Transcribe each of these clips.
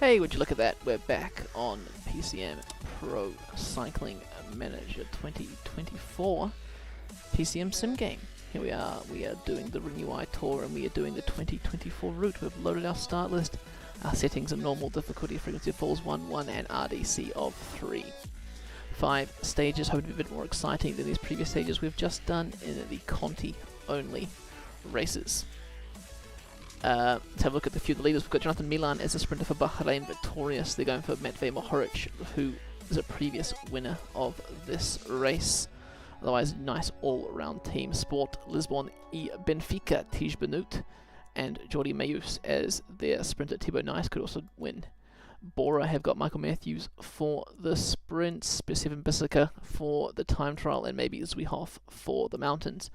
Hey, would you look at that? We're back on PCM Pro Cycling Manager 2024 PCM SimGame. Here we are doing the Renewi Tour and we are doing the 2024 route. We've loaded our start list, our settings of normal difficulty, frequency of falls 1, and RDC of 3. 5 stages, hoping to be a bit more exciting than these previous stages we've just done in the Conti only races. Let's have a look at the few of the leaders. We've got Jonathan Milan as a sprinter for Bahrain Victorious. They're going for Matvej Mohoric, who is a previous winner of this race. Otherwise, nice all-round team. Sport Lisbon e Benfica, Tej Benut, and Jordi Mayus as their sprinter. Thibaut Nice could also win. Bora have got Michael Matthews for the sprints, Stefan Bisseka for the time trial, and maybe Zwihoff for the mountains.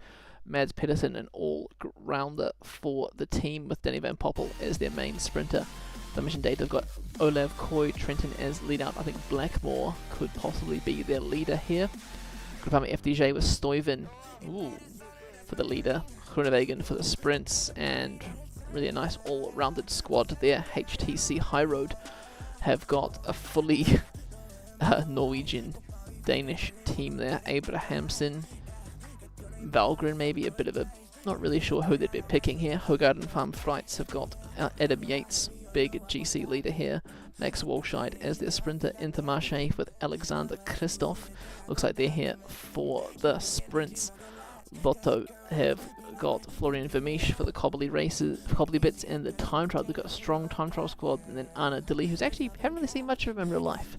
Mads Pedersen, an all-rounder for the team, with Danny Van Poppel as their main sprinter. Dimension Data have got Olav Koy, Trenton as lead out. I think Blackmore could possibly be their leader here. Groupama FDJ with Stuyven for the leader, Groenewegen for the sprints, and really a nice all-rounded squad there. HTC High Road have got a fully Norwegian Danish team there. Abrahamsen, Valgren, maybe a bit of a, not really sure who they'd be picking here. Hogard and Farm Frights have got Adam Yates, big GC leader here. Max Walscheid as their sprinter. Intermarché with Alexander Christoph. Looks like they're here for the sprints. Lotto have got Florian Vermeesch for the cobbly races, cobbly bits, and the time trial. They've got a strong time trial squad, and then Anna Dilly, who's actually haven't really seen much of him in real life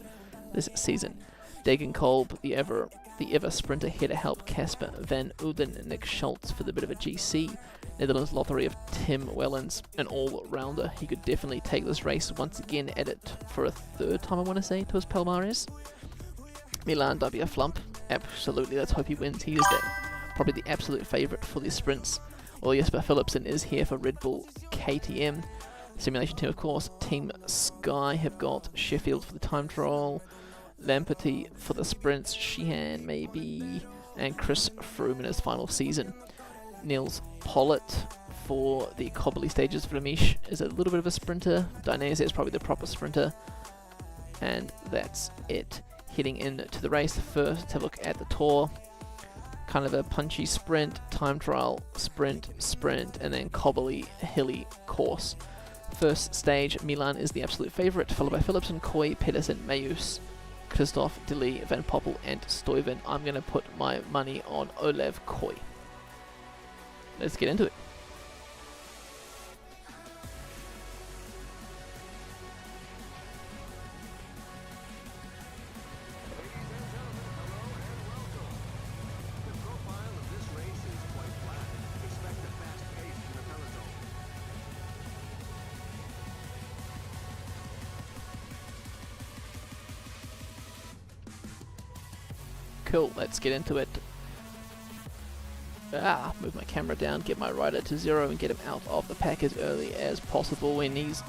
this season. Degenkolb, the ever sprinter, here to help Casper Van Uden, and Nick Schultz for the bit of a GC. Netherlands lottery of Tim Wellens, an all-rounder. He could definitely take this race once again, add it for a third time, I want to say, to his Palmares. Milan W. Flump, absolutely, let's hope he wins. He is probably the absolute favourite for these sprints. Well, Jesper Philipsen is here for Red Bull KTM. Simulation team, of course, Team Sky have got Sheffield for the time trial, Lamperty for the sprints, Sheehan maybe, and Chris Froome in his final season. Niels Pollitt for the cobbly stages. Vermeesch is a little bit of a sprinter. Dainese is probably the proper sprinter. And that's it. Heading into the race, first let's have a look at the Tour. Kind of a punchy sprint, time trial, sprint, and then cobbly, hilly course. First stage, Milan is the absolute favourite, followed by Philipsen, Koy, Pedersen, Mayus, Christoph, Dilly, Van Poppel, and Stuyven. I'm going to put my money on Olav Koy. Let's get into it. Cool, let's get into it. Move my camera down, get my rider to 0 and get him out of the pack as early as possible when he's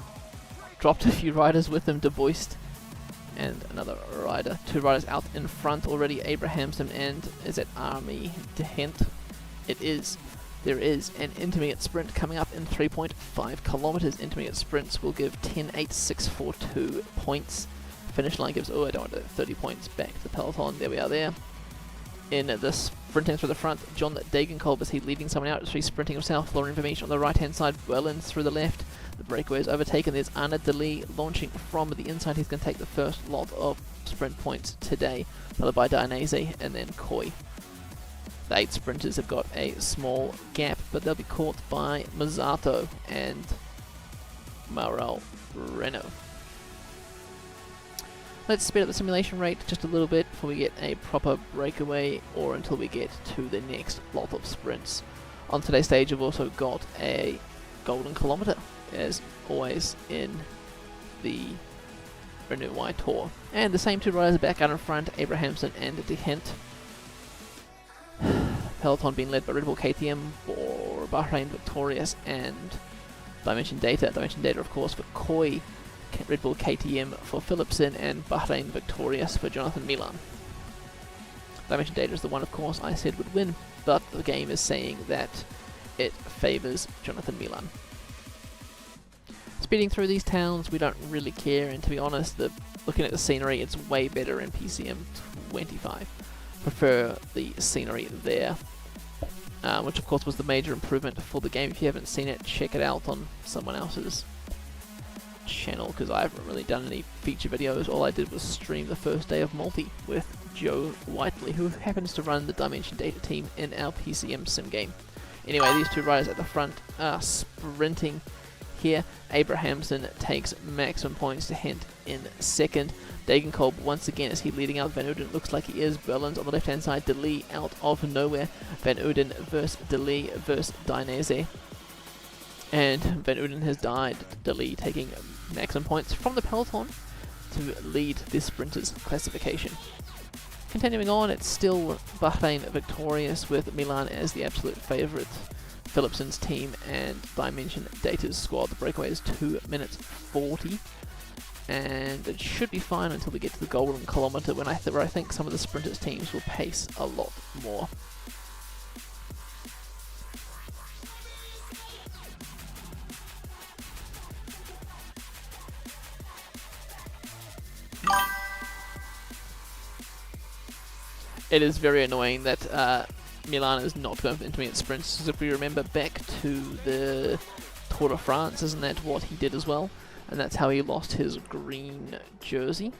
dropped a few riders with him. De Boist and another rider. 2 riders out in front already, Abrahamsen, and is it Army de Hent? It is. There is an intermediate sprint coming up in 3.5 kilometers. Intermediate sprints will give 10.8642 points. Finish line gives, 30 points back to the peloton. There we are there. In the sprinting through the front, John Degenkolb, is he leaving someone out? Is he sprinting himself? Florian Vermeesch on the right hand side, Wellens through the left. The breakaway is overtaken. There's Anna Dilly launching from the inside. He's going to take the first lot of sprint points today, followed by Dainese and then Koy. The 8 sprinters have got a small gap, but they'll be caught by Mazzato and Maurel Renault. Let's speed up the simulation rate just a little bit before we get a proper breakaway, or until we get to the next lot of sprints. On today's stage, we've also got a golden kilometre, as always in the Renewi Tour. And the same 2 riders are back out in front, Abrahamsen and de Hent. Peloton being led by Red Bull KTM for Bahrain Victorious and Dimension Data. Dimension Data, of course, for Koy. Red Bull KTM for Philipsen, and Bahrain Victorious for Jonathan Milan. Dimension Data is the one, of course, I said would win, but the game is saying that it favours Jonathan Milan. Speeding through these towns, we don't really care, and to be honest, looking at the scenery, it's way better in PCM 25. Prefer the scenery there, which of course was the major improvement for the game. If you haven't seen it, check it out on someone else's channel, because I haven't really done any feature videos. All I did was stream the first day of multi with Joe Whiteley, who happens to run the Dimension Data team in our PCM SimGame. Anyway, these two riders at the front are sprinting here. Abrahamson takes maximum points to Hent in second. Degenkolb once again, is he leading out Van Uden? Looks like he is. Berlin's on the left hand side. DeLee out of nowhere. Van Uden versus DeLee versus Dainese. And Van Uden has died. DeLee taking maximum points from the peloton to lead this sprinters classification. Continuing on, it's still Bahrain victorious with Milan as the absolute favourite. Philipson's team and Dimension Data's squad. The breakaway is 2 minutes 40. And it should be fine until we get to the golden kilometre, where I think some of the sprinters' teams will pace a lot more. It is very annoying that Milan is not going for intermediate sprints, because if we remember back to the Tour de France, isn't that what he did as well? And that's how he lost his green jersey.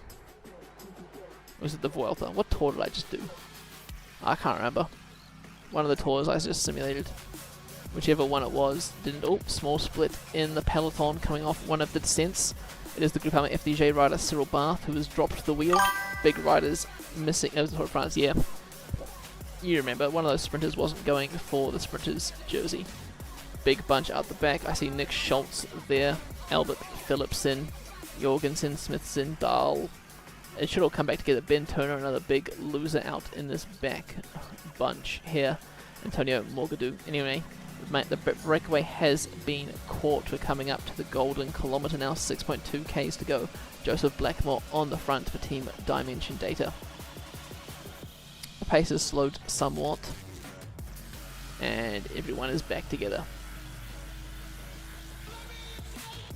Or was it the Vuelta? What tour did I just do? I can't remember. One of the tours I just simulated. Whichever one it was. Didn't. Oh, small split in the peloton coming off one of the descents. It is the Groupama FDJ rider Cyril Barth who has dropped the wheel. Big riders missing. It was the Tour de France, yeah. You remember, one of those sprinters wasn't going for the sprinter's jersey. Big bunch out the back. I see Nick Schultz there. Albert Philipsen, Jorgensen, Smithson, Dahl. It should all come back together. Ben Turner, another big loser out in this back bunch here. Antonio Morgadou. Anyway, the breakaway has been caught. We're coming up to the golden kilometre now. 6.2 Ks to go. Joseph Blackmore on the front for Team Dimension Data. The pace has slowed somewhat, and everyone is back together.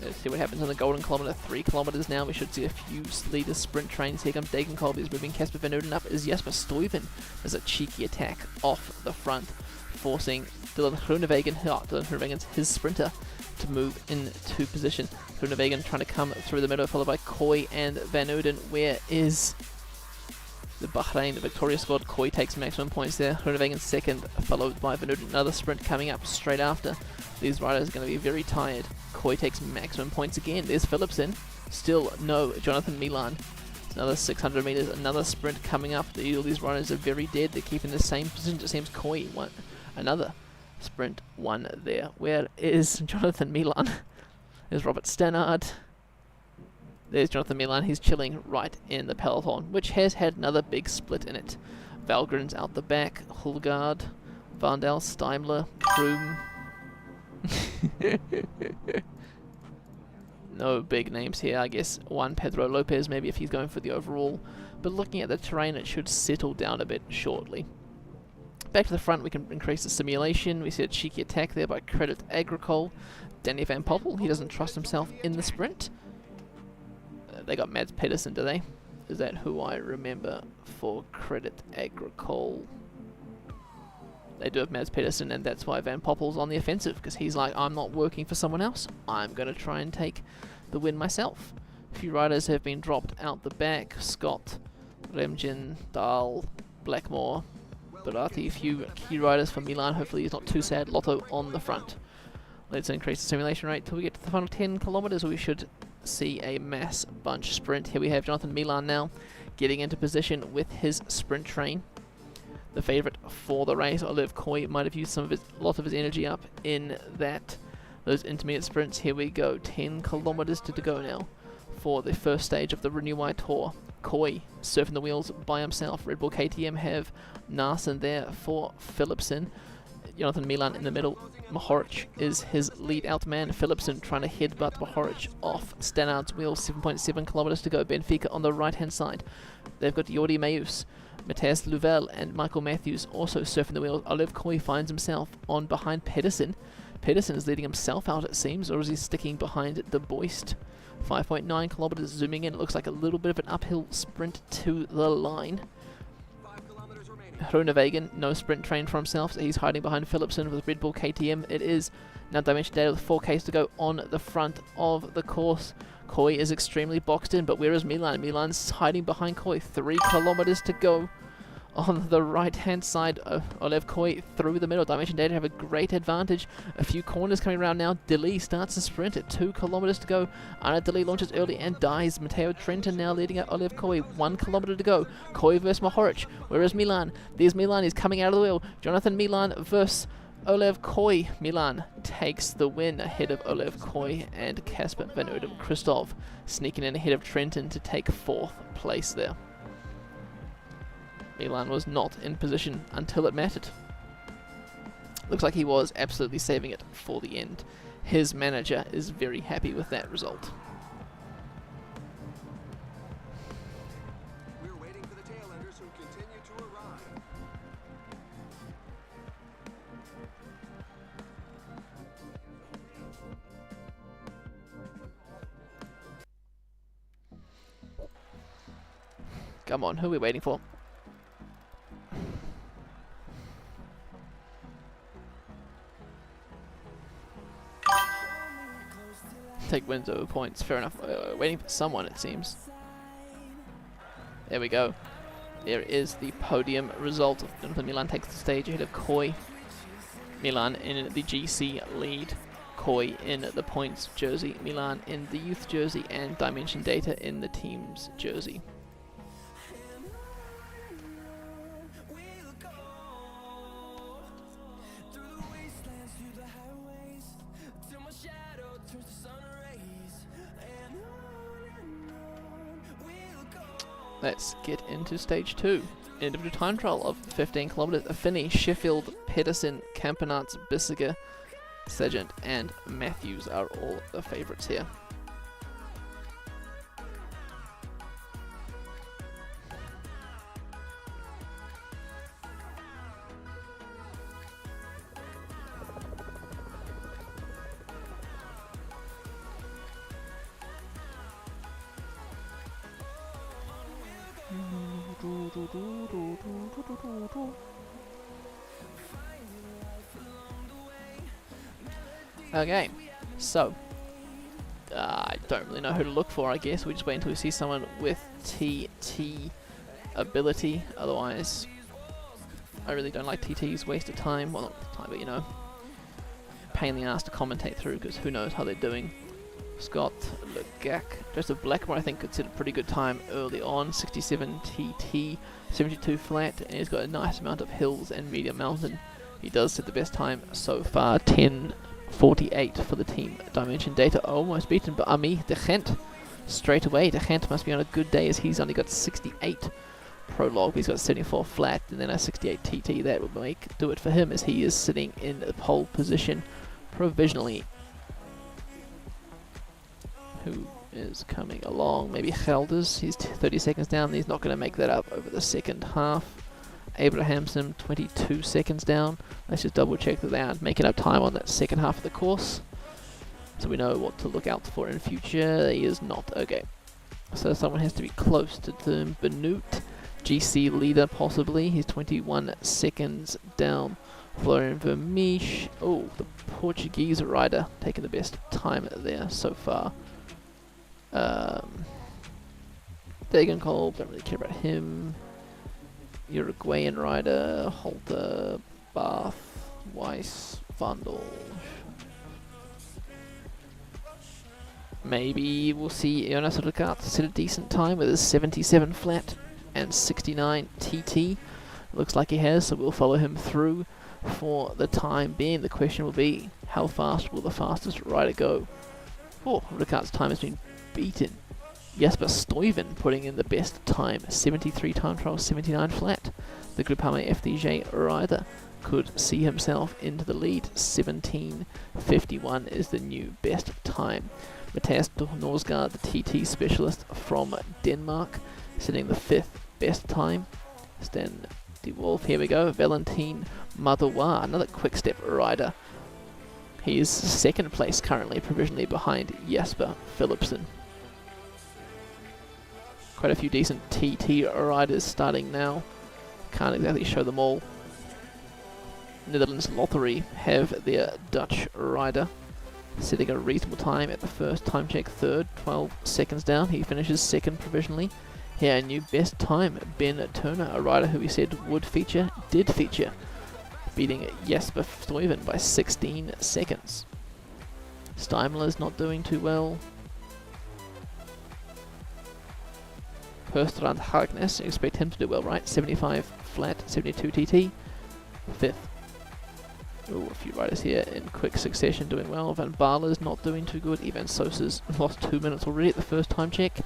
Let's see what happens on the golden kilometre. 3 kilometres now. We should see a few leader sprint trains. Here comes Degenkolb. He's moving Casper Van Uden up. Is Jasper Stuyven. There's a cheeky attack off the front, forcing Dylan Groenewegen, Dylan Groenewegen's his sprinter, to move into position. Groenewegen trying to come through the middle, followed by Kooi and Van Uden. Where is the Bahrain victorious squad? Kooi takes maximum points there. Groenewegen second, followed by Van Uden. Another sprint coming up straight after. These riders are going to be very tired. Kooi takes maximum points again. There's Philipsen. Still no Jonathan Milan. It's another 600 metres. Another sprint coming up. All these riders are very dead. They're keeping the same position. It seems Kooi won another sprint one there. Where is Jonathan Milan? There's Robert Stannard. There's Jonathan Milan. He's chilling right in the peloton, which has had another big split in it. Valgren's out the back. Hulgaard, Vandal, Steimler, Kroom. No big names here. I guess Juan Pedro Lopez, maybe, if he's going for the overall. But looking at the terrain, it should settle down a bit shortly. Back to the front, we can increase the simulation. We see a cheeky attack there by Credit Agricole. Danny Van Poppel, he doesn't trust himself in the sprint. They got Mads Pedersen, do they? Is that who I remember for Credit Agricole? They do have Mads Pedersen, and that's why Van Poppel's on the offensive, because he's like, I'm not working for someone else. I'm going to try and take the win myself. A few riders have been dropped out the back. Scott, Remgin, Dahl, Blackmore, Berati. A few key riders for Milan. Hopefully he's not too sad. Lotto on the front. Let's increase the simulation rate till we get to the final 10 kilometres, where we should see a mass bunch sprint. Here we have Jonathan Milan now getting into position with his sprint train. The favourite for the race. Olive Kooi might have used a lot of his energy up in those intermediate sprints. Here we go, 10 kilometres to go now for the first stage of the Renewi Tour. Kooi surfing the wheels by himself. Red Bull KTM have Narsen there for Philipsen. Jonathan Milan in the middle. Mohoric is his lead out man. Philipsen trying to headbutt Mohoric off Stannard's wheels. 7.7 kilometres to go. Benfica on the right hand side. They've got Jordi Meus, Matthias Louvel and Michael Matthews also surfing the wheels. Olive Kooi finds himself on behind Pedersen. Pedersen is leading himself out, it seems, or is he sticking behind De Boist? 5.9 kilometers zooming in. It looks like a little bit of an uphill sprint to the line. Renewi, no sprint train for himself, so he's hiding behind Philipsen with Red Bull KTM. It is now Dimension Data with 4Ks to go on the front of the course. Koi is extremely boxed in, but where is Milan? Milan's hiding behind Koi. 3 kilometers to go. On the right-hand side, Olev Koi through the middle. Dimension Data have a great advantage. A few corners coming around now. Dili starts to sprint at 2 kilometers to go. Anna Dili launches early and dies. Matteo Trentin now leading out Olev Koi. 1 kilometer to go. Koi versus Mohoric. Where is Milan? There's Milan. He's coming out of the wheel. Jonathan Milan versus Olev Koi. Milan takes the win ahead of Olev Koi and Casper Van Udem Christoph sneaking in ahead of Trentin to take 4th place there. Milan was not in position until it mattered. Looks like he was absolutely saving it for the end. His manager is very happy with that result. We're waiting for the tailenders who continue to arrive. Come on, who are we waiting for? Take wins over points, fair enough. Waiting for someone, it seems. There we go. There is the podium result. Milan takes the stage ahead of Koi. Milan in the GC lead. Koi in the points jersey. Milan in the youth jersey. And Dimension Data in the team's jersey. Let's get into stage 2. Individual time trial of 15 kilometers. Affini, Sheffield, Pedersen, Campenarts, Bissiger, Sargent, and Matthews are all the favourites here. Okay, so I don't really know who to look for, I guess. We just wait until we see someone with TT ability. Otherwise, I really don't like TT's waste of time. Well, not time, but you know, pain in the ass to commentate through because who knows how they're doing. Scott Legak, Joseph Blackmore, I think considered pretty good time early on. 67 TT, 72 flat, and he's got a nice amount of hills and medium mountain. He does set the best time so far, 10:48 for the team. Dimension Data almost beaten, but Ami de Gent straight away. De Gent must be on a good day as he's only got 68 prologue. He's got 74 flat and then a 68 TT. That will do it for him as he is sitting in the pole position provisionally. Who is coming along? Maybe Gelders. He's 30 seconds down. He's not going to make that up over the second half. Abrahamson 22 seconds down. Let's just double check that they aren't making up time on that second half of the course, so we know what to look out for in future. He is not. Okay, so someone has to be close to them. Benut, GC leader possibly. He's 21 seconds down. Florian Vermeesch. Oh, the Portuguese rider taking the best time there so far. Degenkolb, don't really care about him. Uruguayan rider, Holter, Bath, Weiss, Vandal. Maybe we'll see Jonas Ricard set a decent time with his 77 flat and 69 TT. Looks like he has, so we'll follow him through for the time being. The question will be, how fast will the fastest rider go? Oh, Ricard's time has been beaten. Jasper Stuyven putting in the best time, 73 time trial, 79 flat. The Groupama FDJ rider could see himself into the lead. 17:51 is the new best time. Matthias Norsgaard, the TT specialist from Denmark, setting the 5th best time. Stan De Wolf, here we go. Valentin Madoua, another quick step rider, He is second place currently, provisionally behind Jesper Philipsen. Quite a few decent TT riders starting now. Can't exactly show them all. Netherlands Lottery have their Dutch rider setting a reasonable time at the first time check, third, 12 seconds down. He finishes second provisionally. Here, a new best time, Ben Turner, a rider who we said would feature, did feature, beating Jesper Stuyven by 16 seconds. Steimler's not doing too well. Herstrand Harkness, expect him to do well, right? 75 flat, 72 TT, fifth. Ooh, a few riders here in quick succession doing well. Van Baarle's not doing too good. Ivan Sosa's lost 2 minutes already at the first time check.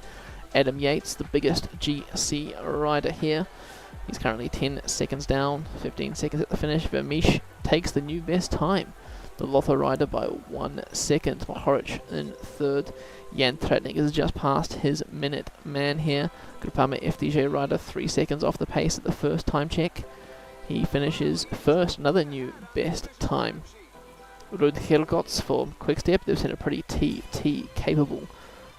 Adam Yates, the biggest GC rider here. He's currently 10 seconds down, 15 seconds at the finish. Vermeesh takes the new best time. The Lotto rider by 1 second. Mohoric in third. Jan Tratnik is just past his minute man here. Groupama FDJ rider 3 seconds off the pace at the first time check. He finishes first, another new best time. Rud Helgots for Quickstep. They've sent a pretty TT capable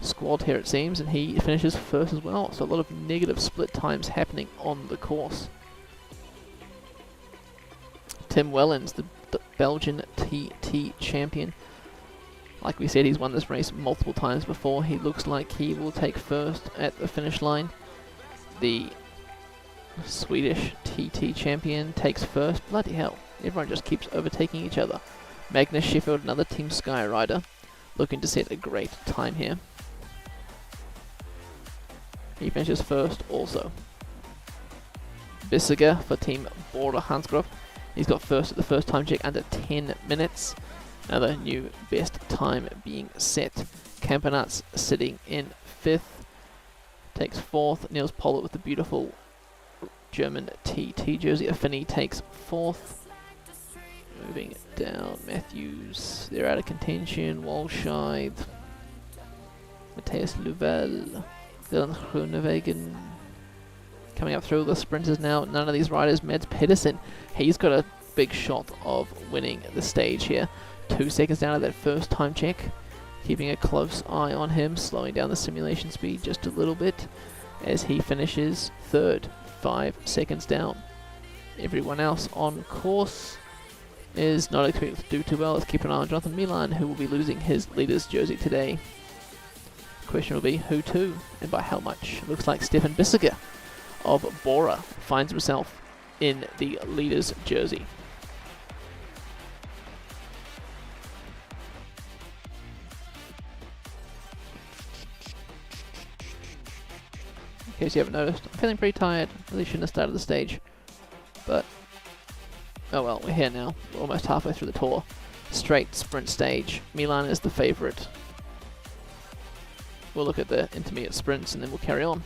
squad here it seems, and he finishes first as well. So a lot of negative split times happening on the course. Tim Wellens, the Belgian TT champion. Like we said, he's won this race multiple times before. He looks like he will take first at the finish line. The Swedish TT champion takes first. Bloody hell, everyone just keeps overtaking each other. Magnus Sheffield, another Team Sky rider, looking to set a great time here. He finishes first also. Bissiger for Team Bora Hansgrohe. He's got first at the first time check, under 10 minutes. Another new best time being set. Campanats sitting in fifth. Takes fourth. Niels Pollert with the beautiful German TT jersey. Affini takes fourth. Moving down, Matthews, they're out of contention. Walscheid, Matthias Louvel, Dylan Groenewegen. Coming up through the sprinters now, none of these riders. Mads Pedersen, he's got a big shot of winning the stage here. 2 seconds down at that first time check. Keeping a close eye on him, slowing down the simulation speed just a little bit as he finishes third, 5 seconds down. Everyone else on course is not expected to do too well. Let's keep an eye on Jonathan Milan, who will be losing his leader's jersey today. Question will be who to and by how much. Looks like Stefan Bissiger of Bora finds himself in the leader's jersey. In case you haven't noticed, I'm feeling pretty tired. Really shouldn't have started the stage, but oh well, we're here now. We're almost halfway through the tour. Straight sprint stage. Milan is the favourite. We'll look at the intermediate sprints and then we'll carry on.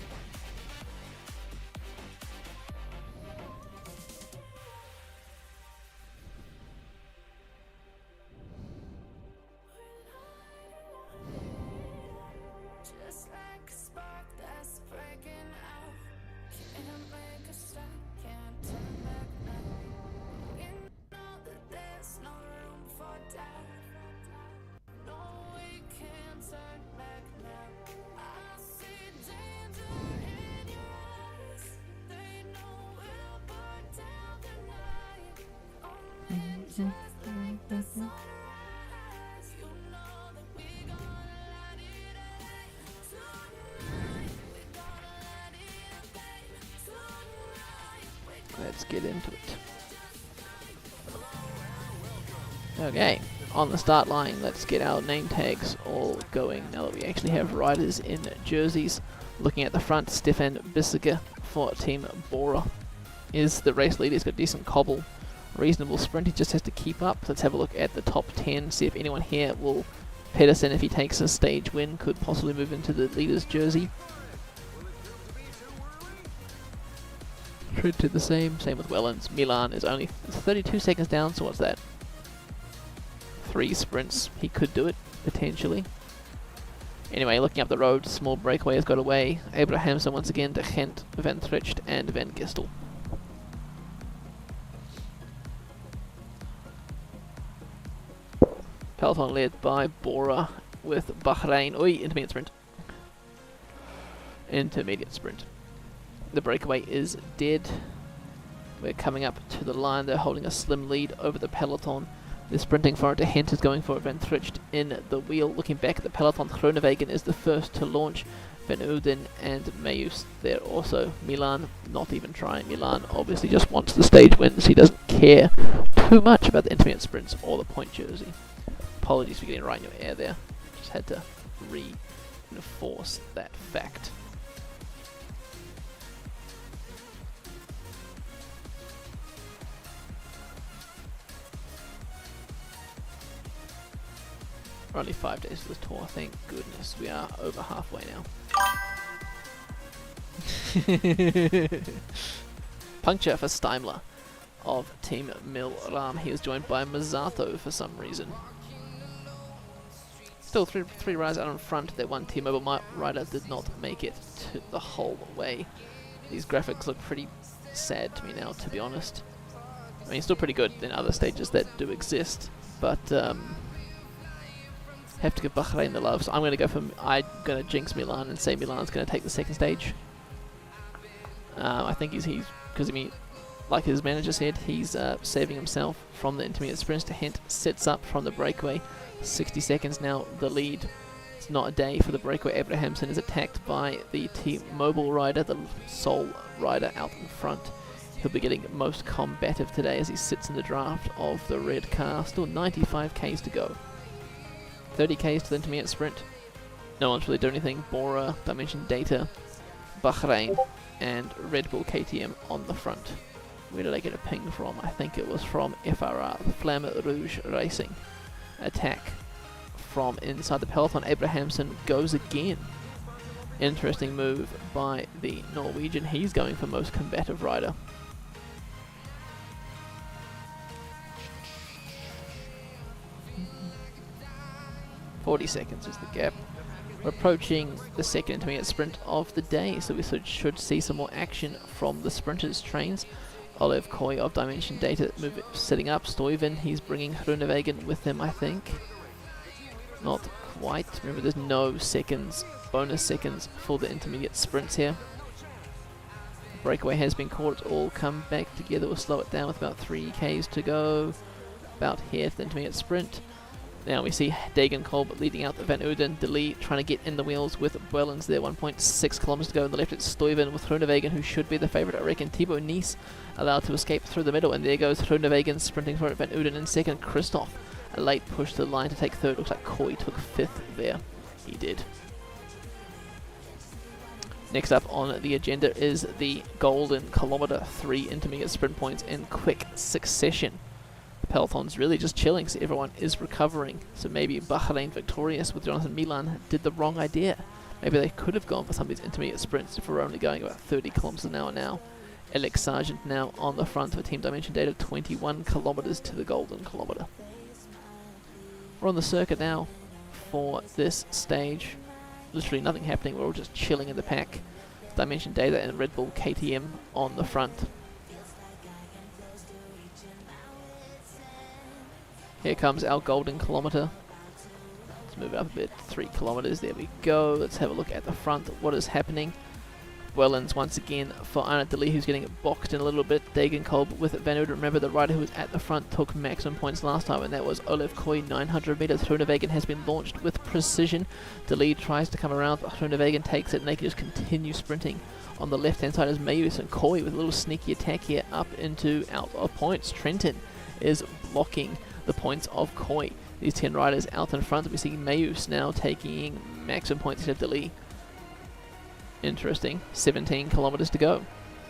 Let's get into it. Okay, on the start line, let's get our name tags all going now that we actually have riders in jerseys. Looking at the front, Stefan Bissiger for Team Bora is the race leader. He's got decent cobble, reasonable sprint. He just has to keep up. Let's have a look at the top 10, see if anyone here will. Pedersen, if he takes a stage win, could possibly move into the leader's jersey. True to the same with Wellens. Milan is only 32 seconds down, so what's that? 3 sprints, he could do it, potentially. Anyway, looking up the road, small breakaway has got away. Abrahamsen once again to Gent, Van Tricht and Van Gistel. Peloton led by Bora with Bahrain. Oi, intermediate sprint. Intermediate sprint. The breakaway is dead. We're coming up to the line. They're holding a slim lead over the peloton. They're sprinting for it. De Hent is going for it. Van Tricht in the wheel. Looking back at the peloton, Groenewegen is the first to launch. Van Uden and Mayus there also. Milan not even trying. Milan obviously just wants the stage wins. He doesn't care too much about the intermediate sprints or the point jersey. Apologies for getting right in your air there. Just had to reinforce that fact. Only 5 days to the tour, thank goodness. We are over halfway now. Puncture for Steimler of Team Milram. He was joined by Mazzato for some reason. Still three riders out in front. That one T-Mobile rider did not make it to the whole way. These graphics look pretty sad to me now, to be honest. I mean, still pretty good in other stages that do exist, but have to give Bahrain the love. So I'm going to jinx Milan and say Milan's going to take the second stage. I think he's because I mean, like his manager said, he's saving himself from the intermediate sprints. De Hent sits up from the breakaway. 60 seconds now, the lead. It's not a day for the breakaway. Abrahamson is attacked by the T-Mobile rider, the sole rider out in front. He'll be getting most combative today as he sits in the draft of the red car. Still 95 Ks to go. 30 Ks to the intermediate sprint. No one's really doing anything. Bora, Dimension Data, Bahrain, and Red Bull KTM on the front. Where did I get a ping from? I think it was from FRR, Flamme Rouge Racing. Attack from inside the peloton. Abrahamson goes again. Interesting move by the Norwegian. He's going for most combative rider. .40 seconds is the gap. We're approaching the second intermediate sprint of the day, so we should see some more action from the sprinters' trains. Olive Koy of Dimension Data setting up. Stuyven, he's bringing Groenewegen with him, I think. Not quite. Remember, there's no seconds, bonus seconds for the intermediate sprints here. Breakaway has been caught. It's all come back together. We'll slow it down with about 3 Ks to go. About here for the intermediate sprint. Now we see Degenkolb leading out the Van Uden. De Lee trying to get in the wheels with Wellens there. 1.6 kilometers to go on the left. It's Stuyven with Groenewegen, who should be the favorite, I reckon. Thibaut Nice allowed to escape through the middle, and there goes Groenewegen sprinting for it. Van Uden in second. Christoph, a late push to the line to take third. Looks like Koy took fifth there. He did. Next up on the agenda is the Golden Kilometer. 3 intermediate sprint points in quick succession. Peloton's really just chilling, so everyone is recovering. So maybe Bahrain victorious with Jonathan Milan did the wrong idea. Maybe they could have gone for some of these intermediate sprints if we're only going about 30 kilometers an hour now. Alex Sargent now on the front for Team Dimension Data, 21 kilometers to the Golden Kilometer. We're on the circuit now for this stage. Literally nothing happening, we're all just chilling in the pack. Dimension Data and Red Bull KTM on the front. Here comes our Golden Kilometer. Let's move it up a bit, 3 kilometers, there we go. Let's have a look at the front, what is happening. Wellens once again for Arnaud De Lee, who's getting boxed in a little bit. Degenkolb with Van Uden. Remember, the rider who was at the front took maximum points last time, and that was Olive Koy, 900 meters. Groenewegen has been launched with precision. De Lee tries to come around, but Groenewegen takes it, and they can just continue sprinting. On the left-hand side is Mayus and Koy with a little sneaky attack here up into out of points. Trenton is blocking the points of Koy. These 10 riders out in front. We see Mayus now taking maximum points to De Lee. Interesting. 17 kilometers to go.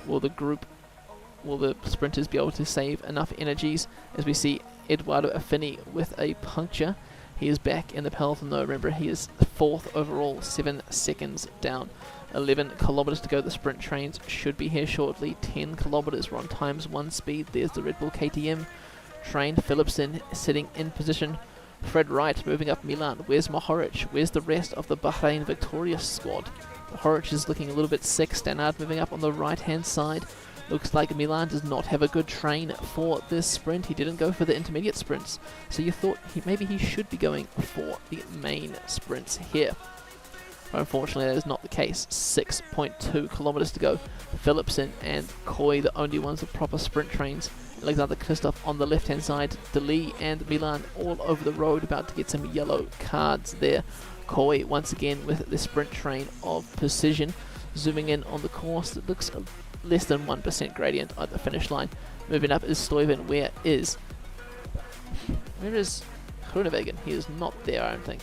Will the sprinters be able to save enough energies? As we see Eduardo Affini with a puncture. He is back in the peloton though. Remember, he is 4th overall, 7 seconds down. 11 kilometers to go. The sprint trains should be here shortly. 10 kilometers. We're on ×1 speed. There's the Red Bull KTM train. Philipsen sitting in position. Fred Wright moving up Milan. Where's Mohoric? Where's the rest of the Bahrain victorious squad? Mohoric is looking a little bit sick. Stannard moving up on the right hand side. Looks like Milan does not have a good train for this sprint. He didn't go for the intermediate sprints, so you thought maybe he should be going for the main sprints here. But unfortunately, that is not the case. 6.2 kilometers to go. Philipsen and Coy, the only ones with proper sprint trains. Alexander Kristoff on the left-hand side. Deli and Milan all over the road, about to get some yellow cards there. Coy once again with the sprint train of precision. Zooming in on the course, it looks less than 1% gradient at the finish line. Moving up is Stuyven. Where is Groenewegen? He is not there, I don't think.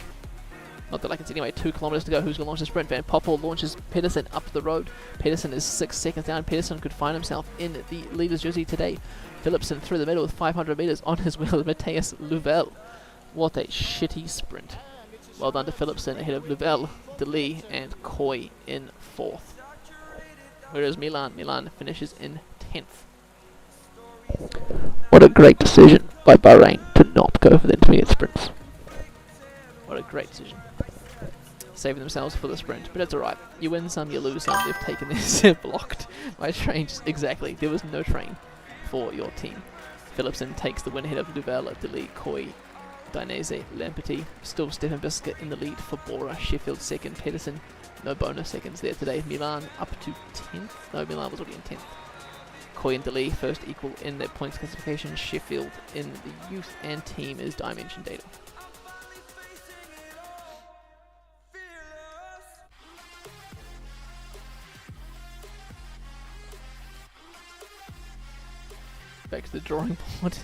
Not that I can see. Anyway, 2 kilometers to go. Who's going to launch the sprint? Van Poppel launches Pedersen up the road. Pedersen is 6 seconds down. Pedersen could find himself in the leader's jersey today. Philipsen through the middle with 500 meters on his wheel. Matthias Louvel. What a shitty sprint. Well done to Philipsen ahead of Louvel, Deli and Coy in 4th. Whereas Milan finishes in 10th. What a great decision by Bahrain to not go for the intermediate sprints. What a great decision. Saving themselves for the sprint, but it's alright. You win some, you lose some. They've taken this blocked by trains. Exactly. There was no train for your team. Philipsen takes the win ahead of Louvel, Deli, Coy, Dainese, Lamperty. Still Stefan Biscuit in the lead for Bora. Sheffield second. Pedersen, no bonus seconds there today. Milan up to 10th. No, Milan was already in 10th. Coy and Deli first equal in their points classification. Sheffield in the youth and team is Dimension Data. Back to the drawing board.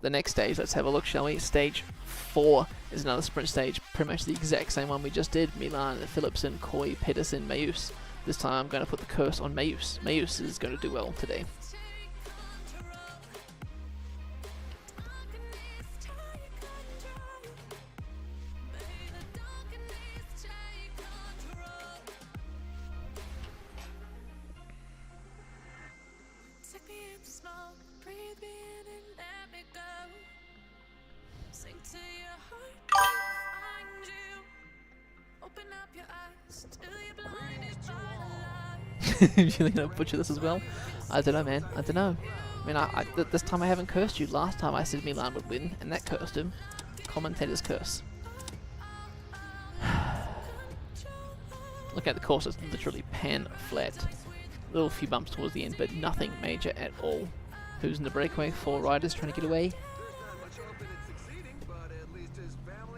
The next stage, let's have a look, shall we? Stage 4 is another sprint stage, pretty much the exact same one we just did. Milan, Philipsen, Coy, Pedersen, Mayus. This time I'm going to put the curse on Mayus. Mayus is going to do well today. You're gonna butcher this as well? I don't know, man. I don't know. I mean, this time I haven't cursed you. Last time I said Milan would win, and that cursed him. Commentator's curse. Look at the course, it's literally pan flat. Little few bumps towards the end, but nothing major at all. Who's in the breakaway? 4 riders trying to get away.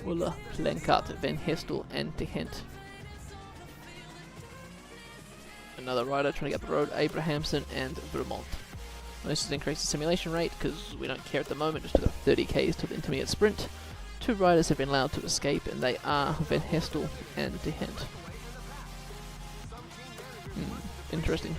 Willer, Plankart, Van Hestel, and De Hent. Another rider trying to get up the road, Abrahamson and Vermont. This is increased the simulation rate because we don't care at the moment, just got 30 k's to the intermediate sprint. 2 riders have been allowed to escape, and they are Van Hestel and De Hent. Interesting.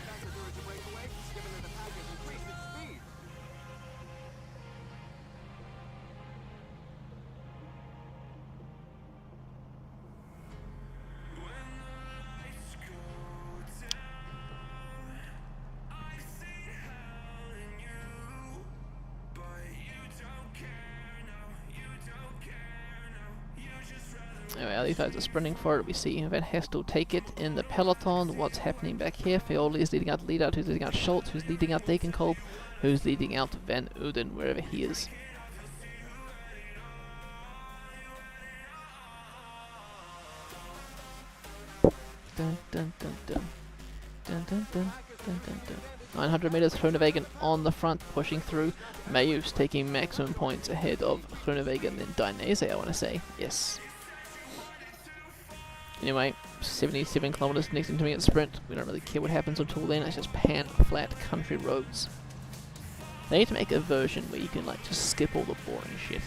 Anyway, these guys are sprinting for it. We see Van Hestel take it in the peloton. What's happening back here? Fioli is leading out the lead-out. Who's leading out Schultz? Who's leading out Degenkolb? Who's leading out Van Uden, wherever he is? Dun, dun, dun, dun. Dun, dun, dun, dun, dun, dun. 900 meters, Groenewegen on the front, pushing through. Mayus taking maximum points ahead of Groenewegen, then Dainese, I want to say. Yes. Anyway, 77 kilometers next intermediate sprint. We don't really care what happens until then. It's just pan flat country roads. They need to make a version where you can like just skip all the boring shit.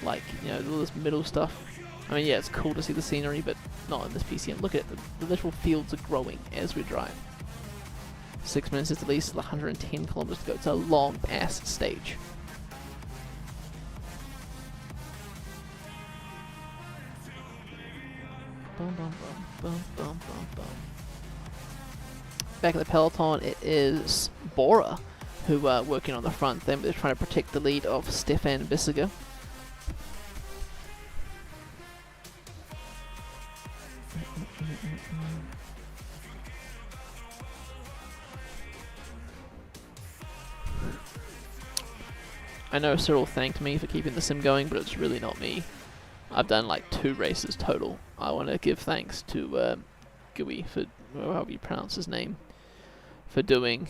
Like, you know, all this middle stuff. I mean, yeah, it's cool to see the scenery, but not in this PCM. Look at it, the literal fields are growing as we drive. 6 minutes is the least, 110 kilometers to go. It's a long ass stage. Bum, bum, bum, bum, bum, bum, bum. Back at the peloton, it is Bora who are working on the front. They're trying to protect the lead of Stefan Bissiger. I know Cyril thanked me for keeping the sim going, but it's really not me. I've done like 2 races total. I want to give thanks to Gui for, however you pronounce his name, for doing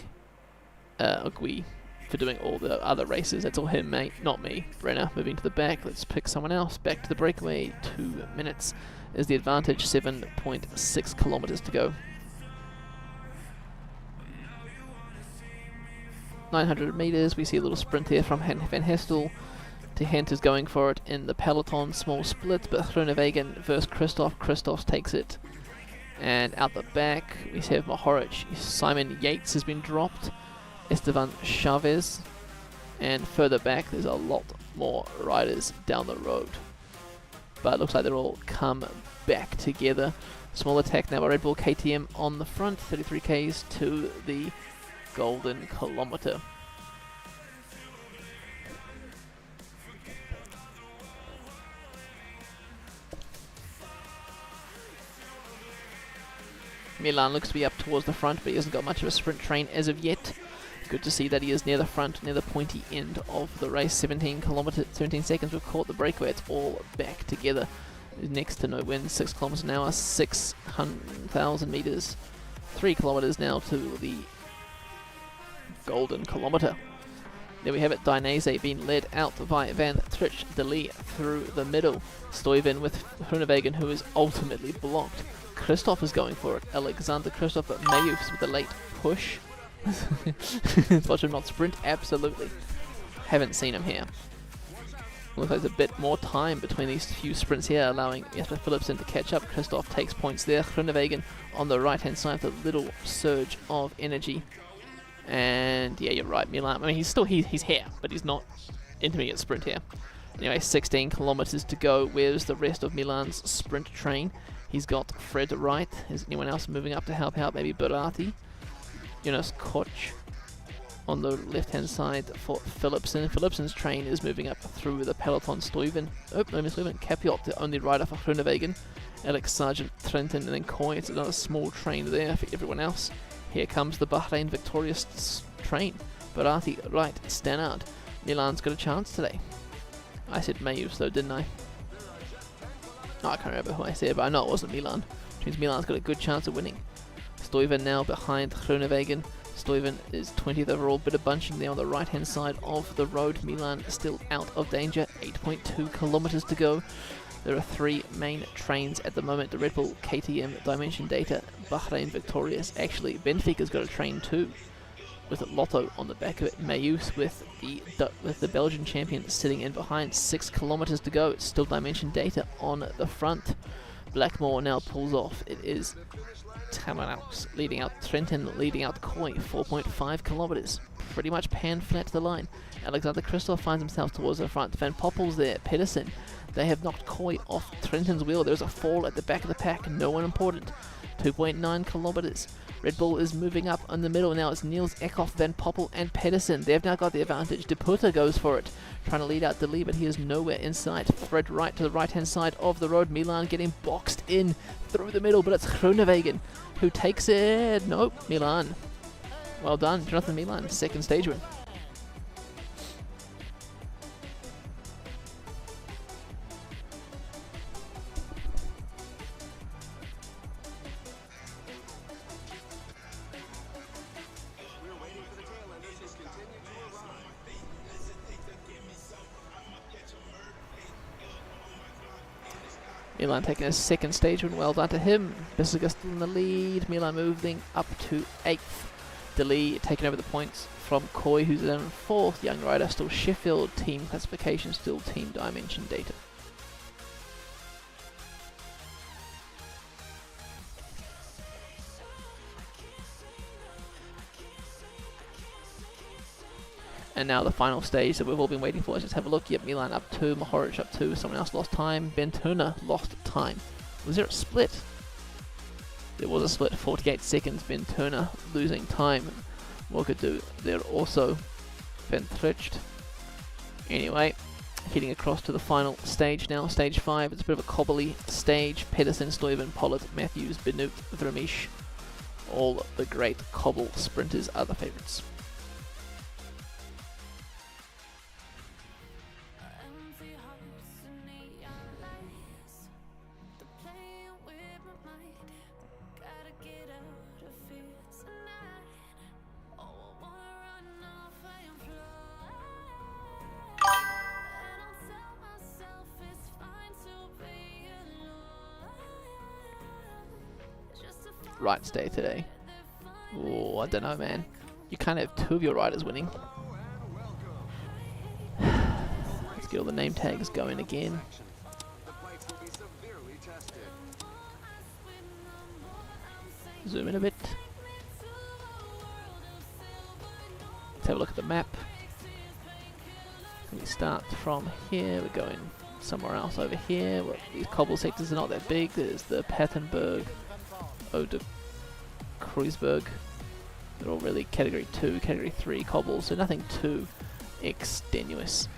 Gui for doing all the other races. That's all him, mate, not me. Brenner moving to the back. Let's pick someone else. Back to the breakaway. 2 minutes is the advantage. 7.6 kilometers to go. 900 meters. We see a little sprint here from Van Hestel. De Hent is going for it in the peloton. Small split, but Groenewegen versus Christoph. Christoph takes it. And out the back, we have Mohoric. Simon Yates has been dropped. Esteban Chavez. And further back, there's a lot more riders down the road. But it looks like they're all come back together. Small attack now by Red Bull KTM on the front. 33 Ks to the golden kilometer. Milan looks to be up towards the front, but he hasn't got much of a sprint train as of yet. Good to see that he is near the front, near the pointy end of the race. 17 seconds. We've caught the breakaway. It's all back together. Next to no win. 6 kilometers an hour. 600,000 meters. 3 kilometers now to the golden kilometer. There we have it. Dainese being led out by Van Trich de Lee through the middle. Stuyven with Groenewegen, who is ultimately blocked. Christoph is going for it. Alexander Christoph, but Mayus with a late push. Watch him not sprint. Absolutely. Haven't seen him here. Looks like there's a bit more time between these few sprints here, allowing Jesper Philipsen to catch up. Christoph takes points there. Groenewegen on the right hand side with a little surge of energy. And yeah, you're right, Milan. I mean, he's here, but he's not intermediate sprint here. Anyway, 16 kilometers to go. Where's the rest of Milan's sprint train? He's got Fred Wright. Is anyone else moving up to help out? Maybe Berati. Jonas Koch on the left-hand side for Philipsen. Philipsen's train is moving up through the peloton. Stuyven. Oh, no, Stuyven. Capiot, the only rider for Groenewegen. Alex Sargent, Trenton, and then Coy. It's another small train there for everyone else. Here comes the Bahrain victorious train. Berati, Wright, Stannard. Milan's got a chance today. I said Mayus though, didn't I? Oh, I can't remember who I said, but I know it wasn't Milan. Which means Milan's got a good chance of winning. Stuyven now behind Groenewegen. Stuyven is 20th overall, bit of bunching there on the right hand side of the road. Milan still out of danger. 8.2 kilometers to go. There are 3 main trains at the moment. The Red Bull KTM Dimension Data Bahrain victorious. Actually, Benfica's got a train too, with Lotto on the back of it. Mayus with the Belgian champion sitting in behind. 6 kilometers to go. It's still Dimension Data on the front. Blackmore now pulls off. It is Tamanaus leading out Trenton, leading out Coy. 4.5 kilometers. Pretty much pan flat to the line. Alexander Christoph finds himself towards the front. Van Poppel's there. Pedersen. They have knocked Coy off Trenton's wheel. There's a fall at the back of the pack. No one important. 2.9 kilometers. Red Bull is moving up in the middle now. It's Niels Eckhoff, Van Poppel, and Pedersen. They've now got the advantage. De Putter goes for it, trying to lead out De Lee, but he is nowhere in sight. Fred Wright to the right-hand side of the road. Milan getting boxed in through the middle, but it's Groenewegen who takes it. Nope, Milan. Well done, Jonathan Milan. Second stage win. Milan taking a second stage win. Well done to him. Bissiger still in the lead. Milan moving up to 8th. De Lee taking over the points from Coy, who's in 4th. Young rider still Sheffield. Team classification still Team Dimension Data. And now the final stage that we've all been waiting for. Let's just have a look. Yep, Milan up 2, Mohoric up 2, someone else lost time. Ben Turner lost time. Was there a split? There was a split, 48 seconds. Ben Turner losing time. What could do there also? Van Tricht. Anyway, heading across to the final stage now. Stage 5. It's a bit of a cobbly stage. Pedersen, Stuyven, Pollitt, Matthews, Benoot, Vermeesch. All the great cobble sprinters are the favourites. right stay today? Oh, I don't know, man. You can't have two of your riders winning. Let's get all the name tags going again. The bikes will be severely tested. Zoom in a bit. Let's have a look at the map. We start from here, we're going somewhere else over here. Well, these cobble sectors are not that big. There's the Pathenberg, Ode Kreuzberg. They're all really category 2, category 3 cobbles, so nothing too extenuous.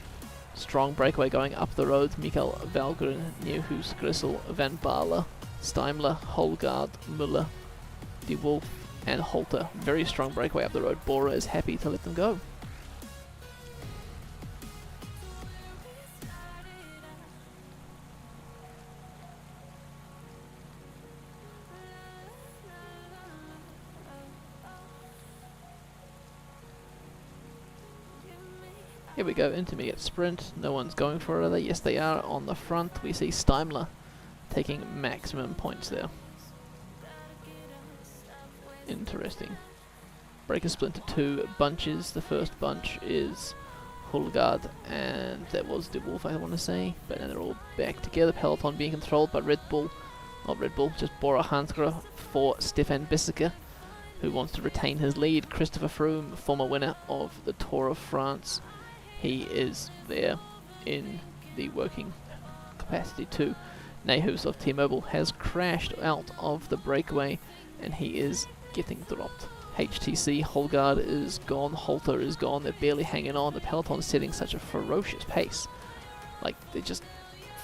Strong breakaway going up the road. Mikael Valgren, Nieuwhuis, Grissel, Van Baarle, Steimler, Holgaard, Müller, De Wolf, and Holter. Very strong breakaway up the road. Bora is happy to let them go. Here we go, intermediate sprint. No one's going for it. Yes, they are on the front. We see Steimler taking maximum points there. Interesting. Break is split into two bunches. The first bunch is Hulgaard, and that was De Wolf, I want to say. But now they're all back together. Peloton being controlled by Red Bull. Not Red Bull, just Bora Hansgrohe for Stefan Bisseke, who wants to retain his lead. Christopher Froome, former winner of the Tour of France. He is there in the working capacity too. Nieuwhuis of T-Mobile has crashed out of the breakaway and he is getting dropped. HTC, Holgaard is gone, Holter is gone, they're barely hanging on. The peloton is setting such a ferocious pace. Like, they're just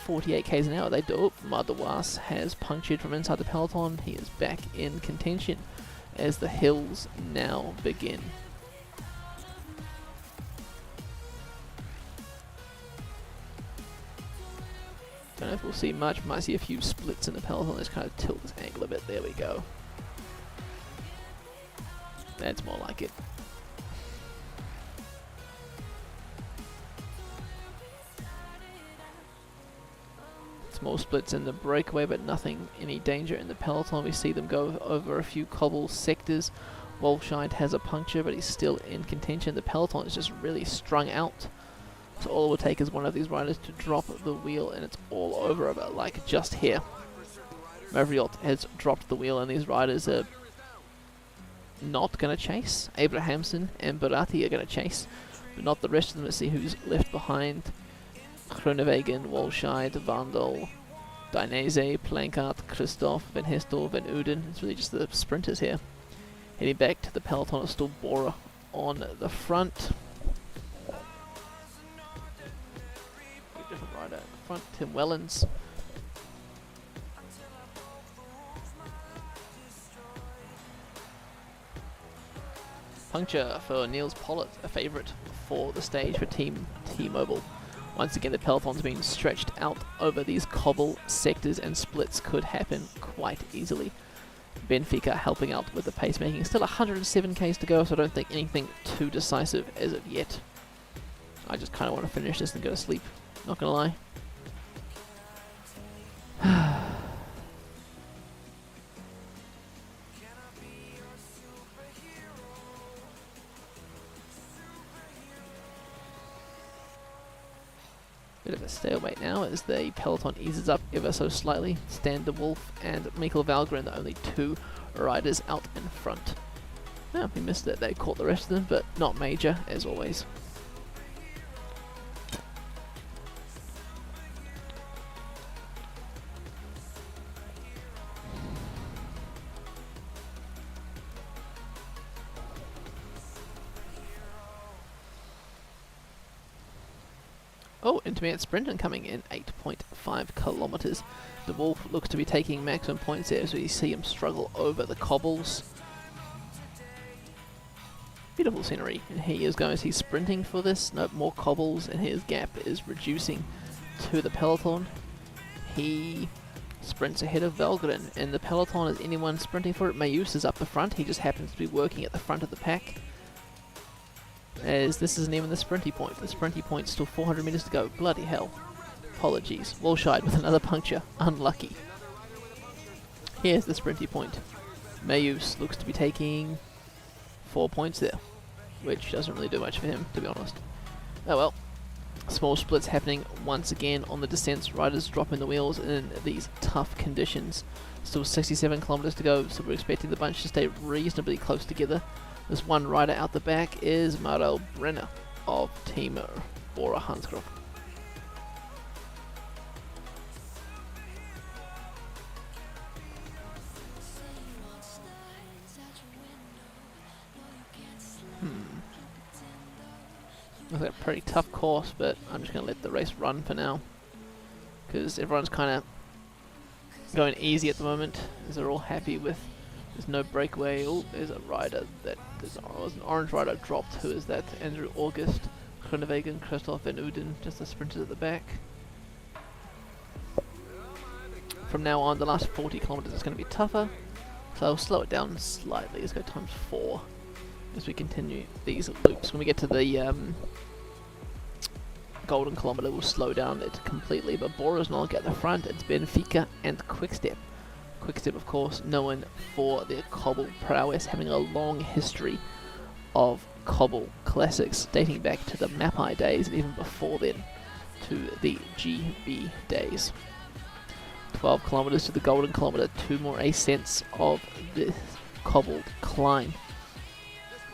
48 k's an hour. They do. Madouas has punctured from inside the peloton. He is back in contention as the hills now begin. Don't know if we'll see much. Might see a few splits in the peloton. Let's kind of tilt this angle a bit. There we go. That's more like it. Small splits in the breakaway, but nothing any danger in the peloton. We see them go over a few cobble sectors. Wolfscheid has a puncture, but he's still in contention. The peloton is just really strung out. So all it would take is one of these riders to drop the wheel and it's all over, but like just here. Mavriot has dropped the wheel and these riders are not going to chase. Abrahamsen and Barati are going to chase, but not the rest of them. Let's see who's left behind. Groenewegen, Wolfscheid, Vandal, Dainese, Plankart, Christoph, Van Hestel, Van Uden. It's really just the sprinters here. Heading back to the peloton is still Bora on the front. Different rider in the front, Tim Wellens. Puncture for Niels Pollitt, a favourite for the stage for Team T-Mobile. Once again, the peloton's been stretched out over these cobble sectors and splits could happen quite easily. Benfica helping out with the pacemaking. Still 107 k's to go, so I don't think anything too decisive as of yet. I just kind of want to finish this and go to sleep. Not gonna lie. Bit of a stalemate now as the peloton eases up ever so slightly. Stan de Wolf and Mikael Valgren, the only two riders out in front. Yeah, we missed it. They caught the rest of them, but not major as always. Oh, intermediate sprint coming in 8.5 kilometers. De Wolf looks to be taking maximum points there as we see him struggle over the cobbles. Beautiful scenery, and he is going as he's sprinting for this. No more cobbles, and his gap is reducing to the peloton. He sprints ahead of Valgren, and the peloton, is anyone sprinting for it? Mayus is up the front. He just happens to be working at the front of the pack, as this isn't even the sprinty point. The sprinty point's still 400 meters to go. Bloody hell. Apologies. Wolfscheid with another puncture. Unlucky. Here's the sprinty point. Mayus looks to be taking 4 points there, which doesn't really do much for him, to be honest. Oh well. Small splits happening once again on the descents. Riders dropping the wheels in these tough conditions. Still 67 kilometers to go, so we're expecting the bunch to stay reasonably close together. This one rider out the back is Marel Brenner of Team Bora Hansgrohe. Looks like a pretty tough course, but I'm just going to let the race run for now, because everyone's kind of going easy at the moment, as they're all happy with there's no breakaway. Oh, there's a rider that there's an orange rider dropped. Who is that? Andrew August, Groenewegen, Christoph Van Uden, just the sprinters at the back. From now on, the last 40 kilometers is going to be tougher, so I'll slow it down slightly. Let's go times 4 as we continue these loops. When we get to the golden kilometer, we'll slow down it completely, but Bora's not at the front. It's Benfica and Quickstep. Quickstep, of course, known for their cobble prowess, having a long history of cobble classics dating back to the Mapai days, and even before then to the GB days. 12 kilometers to the golden kilometer, 2 more ascents of this cobbled climb.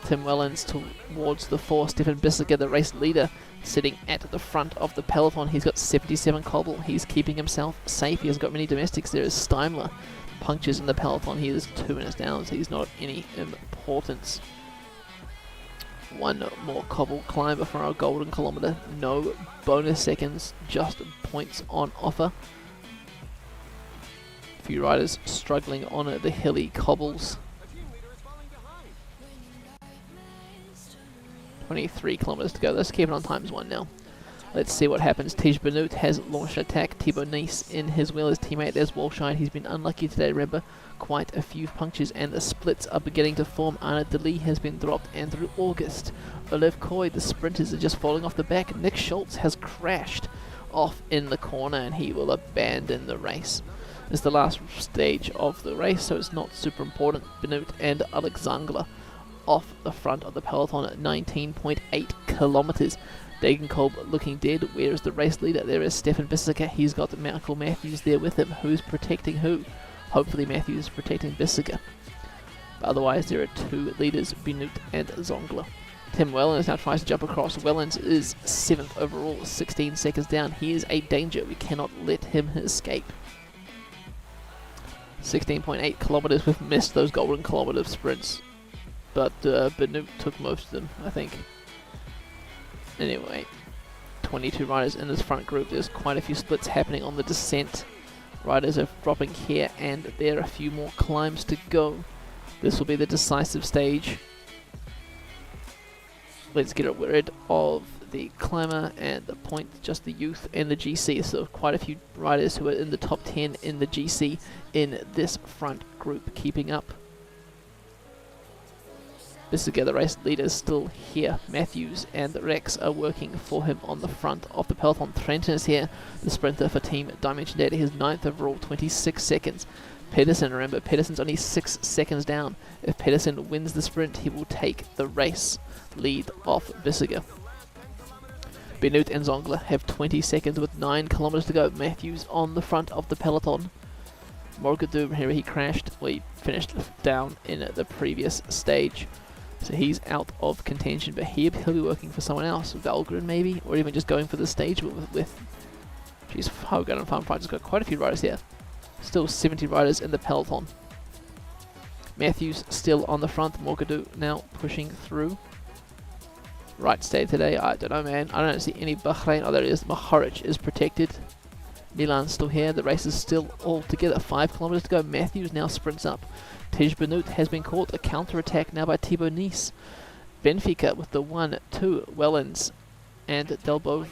Tim Wellens towards the 4, Stefan Bissegger, the race leader, sitting at the front of the peloton. He's got 77 cobble. He's keeping himself safe. He hasn't got many domestics. There is Steimler, punctures in the peloton. He is 2 minutes down, so he's not of any importance. 1 more cobble climb before our golden kilometer. No bonus seconds, just points on offer. A few riders struggling on the hilly cobbles. 23 kilometers to go. Let's keep it on times 1 now. Let's see what happens. Tej Benoot has launched an attack. Thibaut Nice in his wheel. His teammate, there's Walscheid. He's been unlucky today, remember. Quite a few punctures, and the splits are beginning to form. Arnaud Delis has been dropped. Andrew August. Olive Coy, the sprinters are just falling off the back. Nick Schultz has crashed off in the corner, and he will abandon the race. It's the last stage of the race, so it's not super important. Benoot and Alexandre off the front of the peloton at 19.8 kilometers. Degenkolb looking dead. Where is the race leader? There is Stefan Bissegger. He's got Michael Matthews there with him. Who's protecting who? Hopefully Matthews is protecting Bissegger. But otherwise there are 2 leaders, Benoot and Zongler. Tim Wellens now tries to jump across. Wellens is 7th overall, 16 seconds down. He is a danger. We cannot let him escape. 16.8 kilometers. We've missed those golden kilometer sprints, but Benoot took most of them, I think. Anyway, 22 riders in this front group. There's quite a few splits happening on the descent. Riders are dropping here and there. A few more climbs to go. This will be the decisive stage. Let's get rid of the climber and the point, just the youth and the GC. So quite a few riders who are in the top 10 in the GC in this front group, keeping up. Bissegger, the race leader, is still here. Matthews and Rex are working for him on the front of the peloton. Trenton is here, the sprinter for Team Dimension Data. He's 9th overall, 26 seconds. Pedersen, remember, Pedersen's only 6 seconds down. If Pedersen wins the sprint, he will take the race lead off Bissegger. Benoot and Zongler have 20 seconds with 9 kilometers to go. Matthews on the front of the peloton. Morgadou, here he crashed. Well, he finished down in the previous stage, so he's out of contention, but he'll be working for someone else, Valgren maybe, or even just going for the stage with geez, Hogan and Farm Fighters. Got quite a few riders here. Still 70 riders in the peloton. Matthews still on the front. Morgadou now pushing through. Right stay today, I don't know, man. I don't see any Bahrain. Oh, there it is. Maharic is protected. Milan's still here. The race is still all together. 5 kilometers to go. Matthews now sprints up. Tej Benoot has been caught. A counter-attack now by Thibaut Nice. Benfica with the 1-2. Wellens and Delbove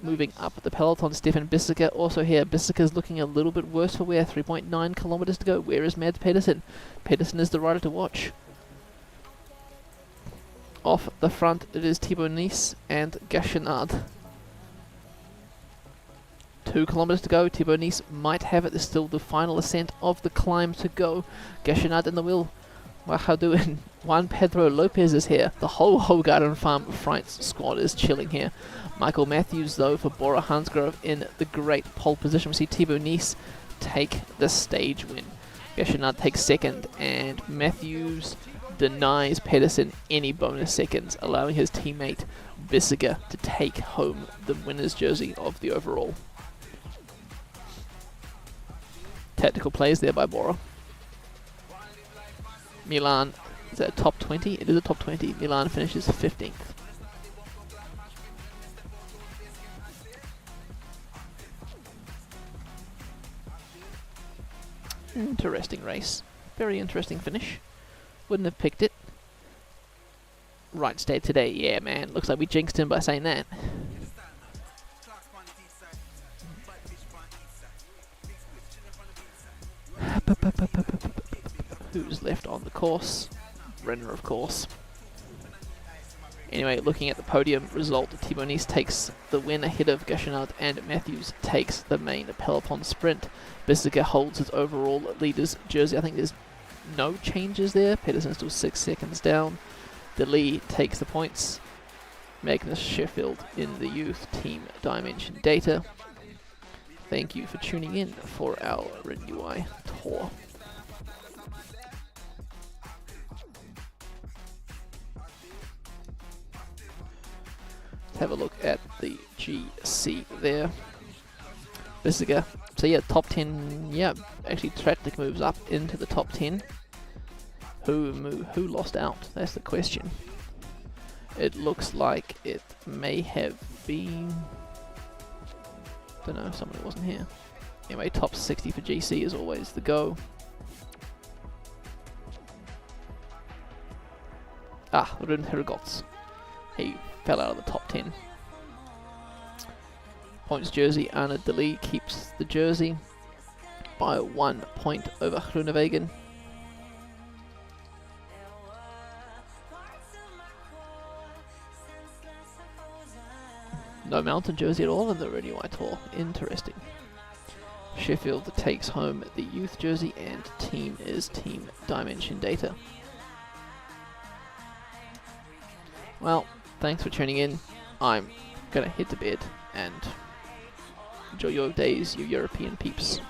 moving up the peloton. Stefan Bissegger also here. Bissegger's looking a little bit worse for wear. 3.9 kilometers to go. Where is Mads Pedersen? Pedersen is the rider to watch. Off the front it is Thibaut Nice and Gachenard. 2 2 kilometers to go. Thibaut Nice might have it. There's still the final ascent of the climb to go. Gashinat in the wheel. Wahadu and Juan Pedro Lopez is here. The whole Hogarden Farm Frights squad is chilling here. Michael Matthews, though, for Bora Hansgrove in the great pole position. We see Thibaut Nice take the stage win. Gashinat takes second, and Matthews denies Pedersen any bonus seconds, allowing his teammate Bissiger to take home the winner's jersey of the overall. Tactical plays there by Bora. Milan is at top 20. It is a top 20. Milan finishes 15th. Interesting race. Very interesting finish. Wouldn't have picked it. Right state today. Yeah, man. Looks like we jinxed him by saying that. Who's left on the course? Renner, of course. Anyway, looking at the podium result, Thibaut Nice takes the win ahead of Gashinat, and Matthews takes the main Pelopon sprint. Bissiger holds his overall leader's jersey. I think there's no changes there. Pedersen's still 6 seconds down. DeLee takes the points. Magnus Sheffield in the youth team dimension data. Thank you for tuning in for our Renewi tour. Let's have a look at the GC there. Bissiger. So yeah, top 10. Yeah, actually Tratnik moves up into the top 10. Who lost out? That's the question. It looks like it may have been... don't know, someone who wasn't here. Anyway, top 60 for GC is always the go. Rune Hergots. He fell out of the top 10. Points jersey, Arne DeLee keeps the jersey by 1 point over Groenewegen. No mountain jersey at all in the Renewi Tour. Interesting. Sheffield takes home the youth jersey, and team is Team Dimension Data. Well, thanks for tuning in. I'm gonna head to bed and enjoy your days, you European peeps.